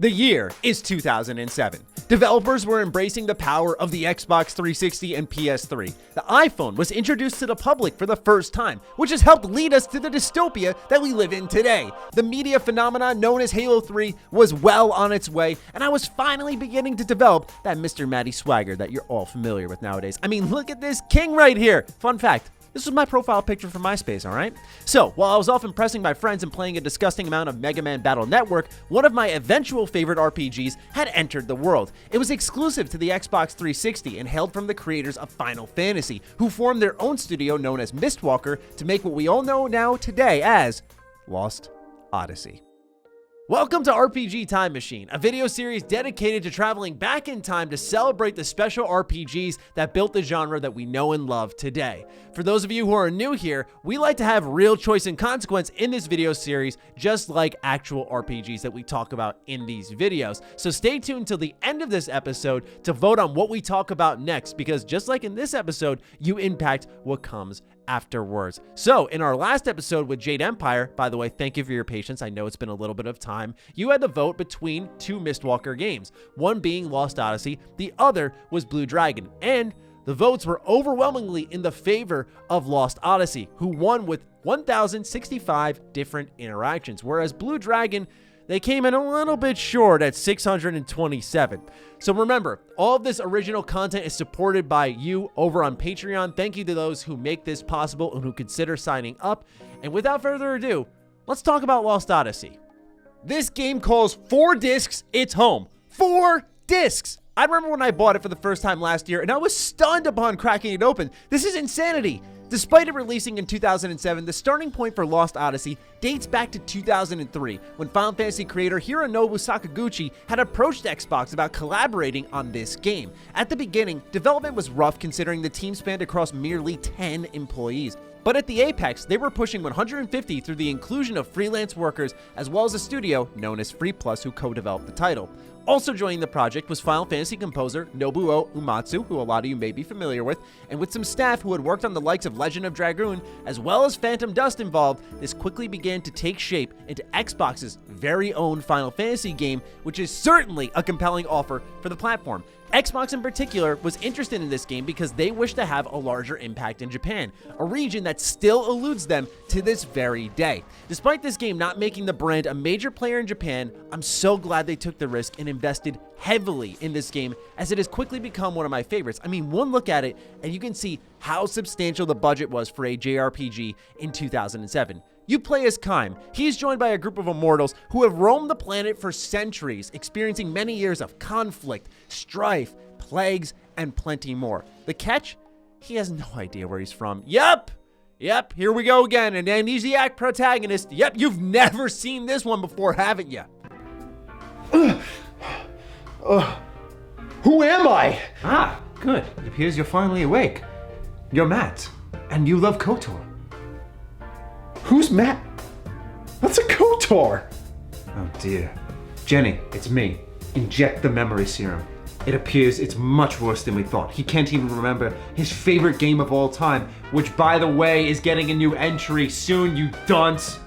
The year is 2007. Developers were embracing the power of the Xbox 360 and PS3. The iPhone was introduced to the public for the first time, which has helped lead us to the dystopia that we live in today. The media phenomenon known as Halo 3 was well on its way, and I was finally beginning to develop that Mr. Matty swagger that you're all familiar with nowadays. I mean, look at this king right here. Fun fact. This was my profile picture from MySpace, alright? So, while I was off impressing my friends and playing a disgusting amount of Mega Man Battle Network, one of my eventual favorite RPGs had entered the world. It was exclusive to the Xbox 360 and hailed from the creators of Final Fantasy, who formed their own studio known as Mistwalker to make what we all know now today as Lost Odyssey. Welcome to RPG Time Machine, a video series dedicated to traveling back in time to celebrate the special RPGs that built the genre that we know and love today. For those of you who are new here, we like to have real choice and consequence in this video series, just like actual RPGs that we talk about in these videos. So stay tuned till the end of this episode to vote on what we talk about next, because just like in this episode, you impact what comes afterwards. So in our last episode with Jade Empire, by the way, thank you for your patience. I know it's been a little bit of time. You had to vote between two Mistwalker games, one being Lost Odyssey, the other was Blue Dragon, and the votes were overwhelmingly in the favor of Lost Odyssey, who won with 1,065 different interactions, whereas Blue Dragon, they came in a little bit short at 627. So remember, all of this original content is supported by you over on Patreon. Thank you to those who make this possible and who consider signing up. And without further ado, let's talk about Lost Odyssey. This game calls 4 discs its home. 4 discs! I remember when I bought it for the first time last year, and I was stunned upon cracking it open. This is insanity! Despite it releasing in 2007, the starting point for Lost Odyssey dates back to 2003, when Final Fantasy creator Hironobu Sakaguchi had approached Xbox about collaborating on this game. At the beginning, development was rough considering the team spanned across merely 10 employees. But at the apex, they were pushing 150 through the inclusion of freelance workers, as well as a studio known as Free Plus who co-developed the title. Also joining the project was Final Fantasy composer Nobuo Uematsu, who a lot of you may be familiar with, and with some staff who had worked on the likes of Legend of Dragoon, as well as Phantom Dust involved, this quickly began to take shape into Xbox's very own Final Fantasy game, which is certainly a compelling offer for the platform. Xbox in particular was interested in this game because they wish to have a larger impact in Japan, a region that still eludes them to this very day. Despite this game not making the brand a major player in Japan, I'm so glad they took the risk and invested heavily in this game, as it has quickly become one of my favorites. I mean, one look at it and you can see how substantial the budget was for a JRPG in 2007. You play as Kaim. He's joined by a group of immortals who have roamed the planet for centuries, experiencing many years of conflict, strife, plagues, and plenty more. The catch? He has no idea where he's from. Yep, here we go again, an amnesiac protagonist. Yep, you've never seen this one before, haven't you? Who am I? Ah, good. It appears you're finally awake. You're Matt, and you love KOTOR. Who's Matt? What's a KOTOR? Oh dear. Jenny, it's me. Inject the memory serum. It appears it's much worse than we thought. He can't even remember his favorite game of all time, which by the way is getting a new entry soon, you dunce.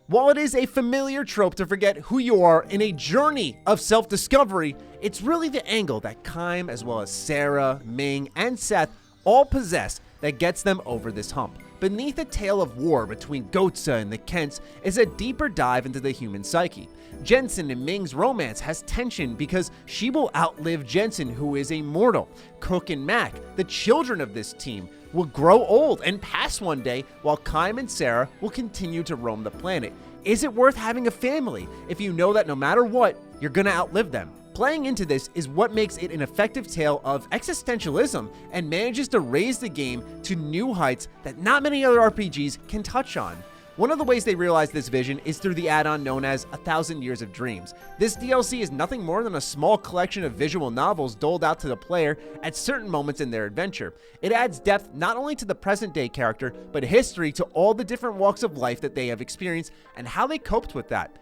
While it is a familiar trope to forget who you are in a journey of self-discovery, it's really the angle that Kaim, as well as Sarah, Ming, and Seth all possess that gets them over this hump. Beneath a tale of war between Gotza and the Kents is a deeper dive into the human psyche. Jensen and Ming's romance has tension because she will outlive Jensen, who is a mortal. Cook and Mac, the children of this team, will grow old and pass one day, while Kaim and Sarah will continue to roam the planet. Is it worth having a family if you know that no matter what, you're gonna outlive them? Playing into this is what makes it an effective tale of existentialism and manages to raise the game to new heights that not many other RPGs can touch on. One of the ways they realize this vision is through the add-on known as 1,000 Years of Dreams. This DLC is nothing more than a small collection of visual novels doled out to the player at certain moments in their adventure. It adds depth not only to the present-day character, but history to all the different walks of life that they have experienced and how they coped with that.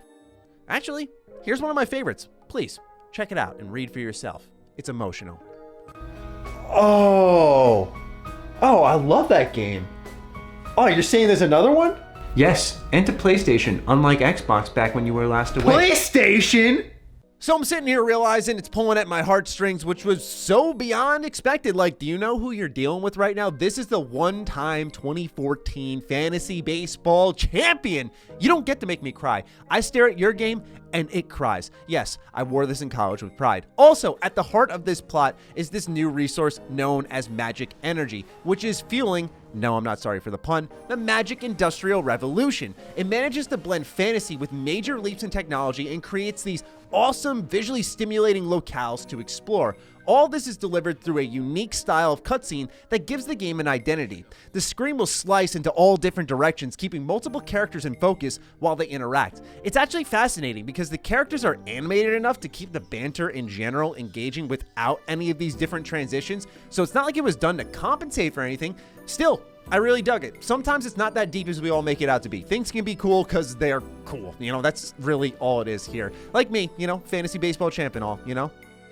Actually, here's one of my favorites. Please, check it out and read for yourself. It's emotional. Oh, I love that game. Oh, you're saying there's another one? Yes, and to PlayStation, unlike Xbox back when you were last away. PlayStation? So I'm sitting here realizing it's pulling at my heartstrings, which was so beyond expected. Like, do you know who you're dealing with right now? This is the one-time 2014 fantasy baseball champion. You don't get to make me cry. I stare at your game and it cries. Yes, I wore this in college with pride. Also, at the heart of this plot is this new resource known as magic energy, which is fueling, no, I'm not sorry for the pun, the magic industrial revolution. It manages to blend fantasy with major leaps in technology and creates these awesome, visually stimulating locales to explore. All this is delivered through a unique style of cutscene that gives the game an identity. The screen will slice into all different directions, keeping multiple characters in focus while they interact. It's actually fascinating because the characters are animated enough to keep the banter in general engaging without any of these different transitions, so it's not like it was done to compensate for anything. Still, I really dug it. Sometimes it's not that deep as we all make it out to be. Things can be cool because they're cool. That's really all it is here. Like me, fantasy baseball champ and all,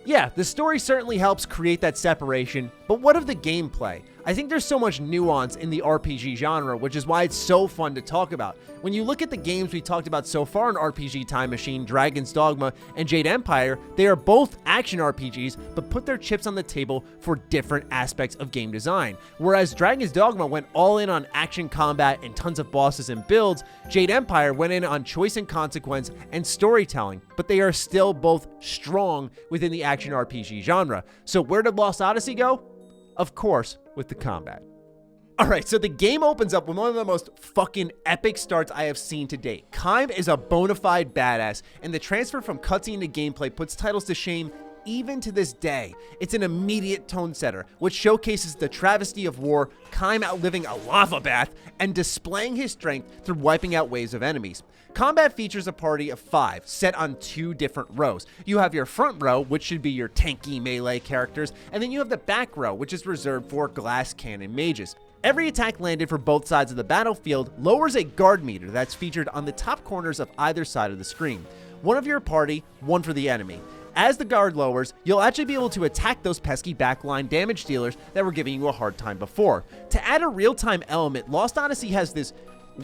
Yeah, the story certainly helps create that separation, but what of the gameplay? I think there's so much nuance in the RPG genre, which is why it's so fun to talk about. When you look at the games we talked about so far in RPG Time Machine, Dragon's Dogma, and Jade Empire, they are both action RPGs, but put their chips on the table for different aspects of game design. Whereas Dragon's Dogma went all in on action combat and tons of bosses and builds, Jade Empire went in on choice and consequence and storytelling, but they are still both strong within the action RPG genre. So where did Lost Odyssey go? Of course, with the combat. Alright, so the game opens up with one of the most fucking epic starts I have seen to date. Kaim is a bona fide badass, and the transfer from cutscene to gameplay puts titles to shame even to this day. It's an immediate tone setter, which showcases the travesty of war, Kaim outliving a lava bath, and displaying his strength through wiping out waves of enemies. Combat features a party of 5, set on 2 different rows. You have your front row, which should be your tanky melee characters, and then you have the back row, which is reserved for glass cannon mages. Every attack landed for both sides of the battlefield lowers a guard meter that's featured on the top corners of either side of the screen. One of your party, one for the enemy. As the guard lowers, you'll actually be able to attack those pesky backline damage dealers that were giving you a hard time before. To add a real-time element, Lost Odyssey has this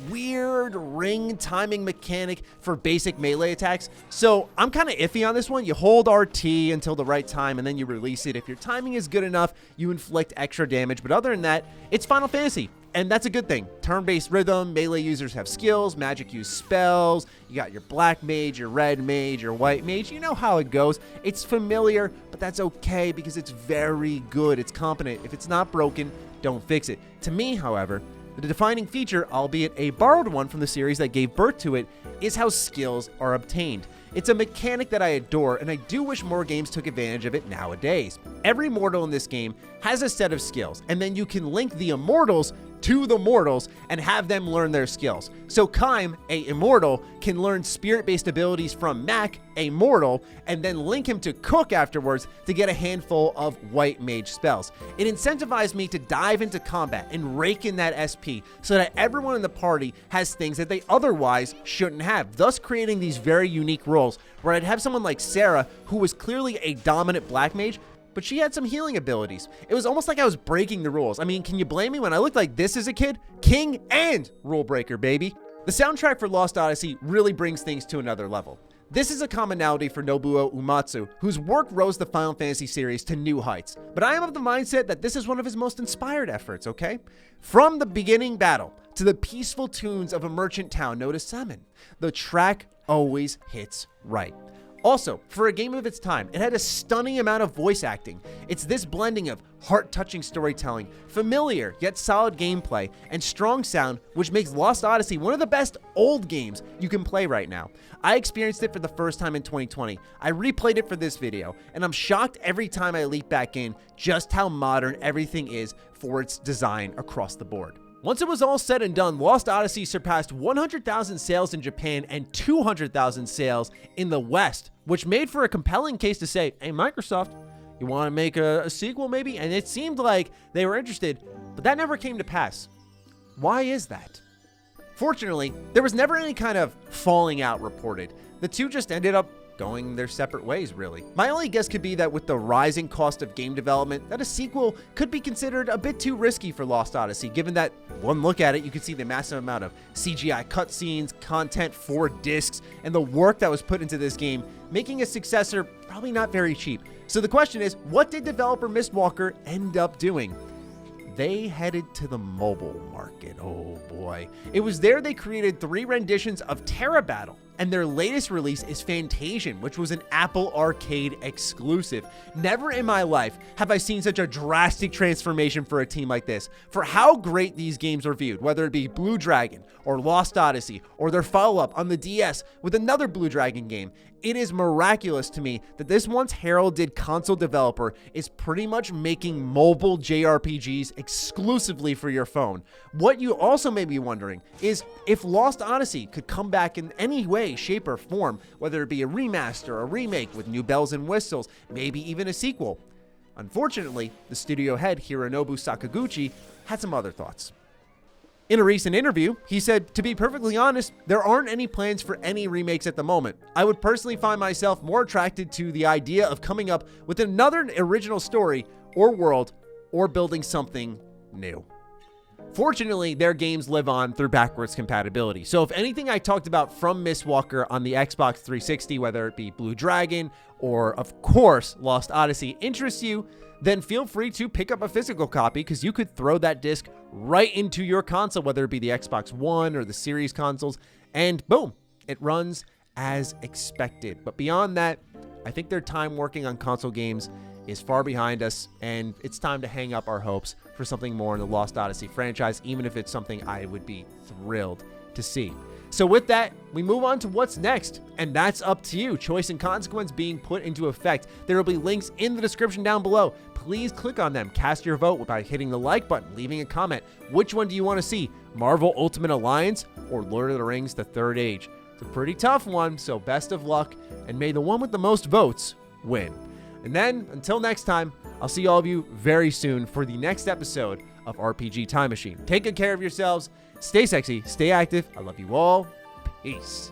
weird ring timing mechanic for basic melee attacks. So I'm kind of iffy on this one. You hold RT until the right time and then you release it. If your timing is good enough, you inflict extra damage. But other than that, it's Final Fantasy. And that's a good thing. Turn-based rhythm, melee users have skills, magic use spells, you got your black mage, your red mage, your white mage, you know how it goes. It's familiar, but that's okay because it's very good. It's competent. If it's not broken, don't fix it. To me, however, the defining feature, albeit a borrowed one from the series that gave birth to it, is how skills are obtained. It's a mechanic that I adore, and I do wish more games took advantage of it nowadays. Every mortal in this game has a set of skills, and then you can link the immortals to the mortals and have them learn their skills. So Kaim, a immortal, can learn spirit-based abilities from Mac, a mortal, and then link him to Cook afterwards to get a handful of white mage spells. It incentivized me to dive into combat and rake in that SP so that everyone in the party has things that they otherwise shouldn't have, thus creating these very unique roles where I'd have someone like Sarah, who was clearly a dominant black mage, but she had some healing abilities. It was almost like I was breaking the rules. I mean, can you blame me when I looked like this as a kid? King and rule breaker, baby. The soundtrack for Lost Odyssey really brings things to another level. This is a commonality for Nobuo Uematsu, whose work rose the Final Fantasy series to new heights. But I am of the mindset that this is one of his most inspired efforts, okay? From the beginning battle to the peaceful tunes of a merchant town known as Salmon, the track always hits right. Also, for a game of its time, it had a stunning amount of voice acting. It's this blending of heart-touching storytelling, familiar yet solid gameplay, and strong sound which makes Lost Odyssey one of the best old games you can play right now. I experienced it for the first time in 2020. I replayed it for this video, and I'm shocked every time I leap back in just how modern everything is for its design across the board. Once it was all said and done, Lost Odyssey surpassed 100,000 sales in Japan and 200,000 sales in the West, which made for a compelling case to say, hey, Microsoft, you want to make a sequel maybe? And it seemed like they were interested, but that never came to pass. Why is that? Fortunately, there was never any kind of falling out reported. The two just ended up going their separate ways, really. My only guess could be that with the rising cost of game development, that a sequel could be considered a bit too risky for Lost Odyssey, given that one look at it, you can see the massive amount of CGI cutscenes, content for discs, and the work that was put into this game, making a successor probably not very cheap. So the question is, what did developer Mistwalker end up doing? They headed to the mobile market. Oh boy. It was there they created 3 renditions of Terra Battle, and their latest release is Fantasian, which was an Apple Arcade exclusive. Never in my life have I seen such a drastic transformation for a team like this. For how great these games are viewed, whether it be Blue Dragon or Lost Odyssey or their follow-up on the DS with another Blue Dragon game, it is miraculous to me that this once heralded console developer is pretty much making mobile JRPGs exclusively for your phone. What you also may be wondering is if Lost Odyssey could come back in any way, shape, or form, whether it be a remaster, a remake with new bells and whistles, maybe even a sequel. Unfortunately, the studio head Hironobu Sakaguchi had some other thoughts. In a recent interview, he said, "To be perfectly honest, there aren't any plans for any remakes at the moment. I would personally find myself more attracted to the idea of coming up with another original story or world or building something new." Fortunately, their games live on through backwards compatibility. So if anything I talked about from Mistwalker on the Xbox 360, whether it be Blue Dragon or, of course, Lost Odyssey, interests you, then feel free to pick up a physical copy because you could throw that disc right into your console, whether it be the Xbox One or the Series consoles, and boom, it runs as expected. But beyond that, I think their time working on console games is far behind us, and it's time to hang up our hopes for something more in the Lost Odyssey franchise, even if it's something I would be thrilled to see. So with that, we move on to what's next, and that's up to you. Choice and consequence being put into effect. There will be links in the description down below. Please click on them. Cast your vote by hitting the like button, leaving a comment. Which one do you want to see? Marvel Ultimate Alliance or Lord of the Rings: The Third Age? It's a pretty tough one, so best of luck, and may the one with the most votes win. And then, until next time, I'll see all of you very soon for the next episode of RPG Time Machine. Take good care of yourselves. Stay sexy. Stay active. I love you all. Peace.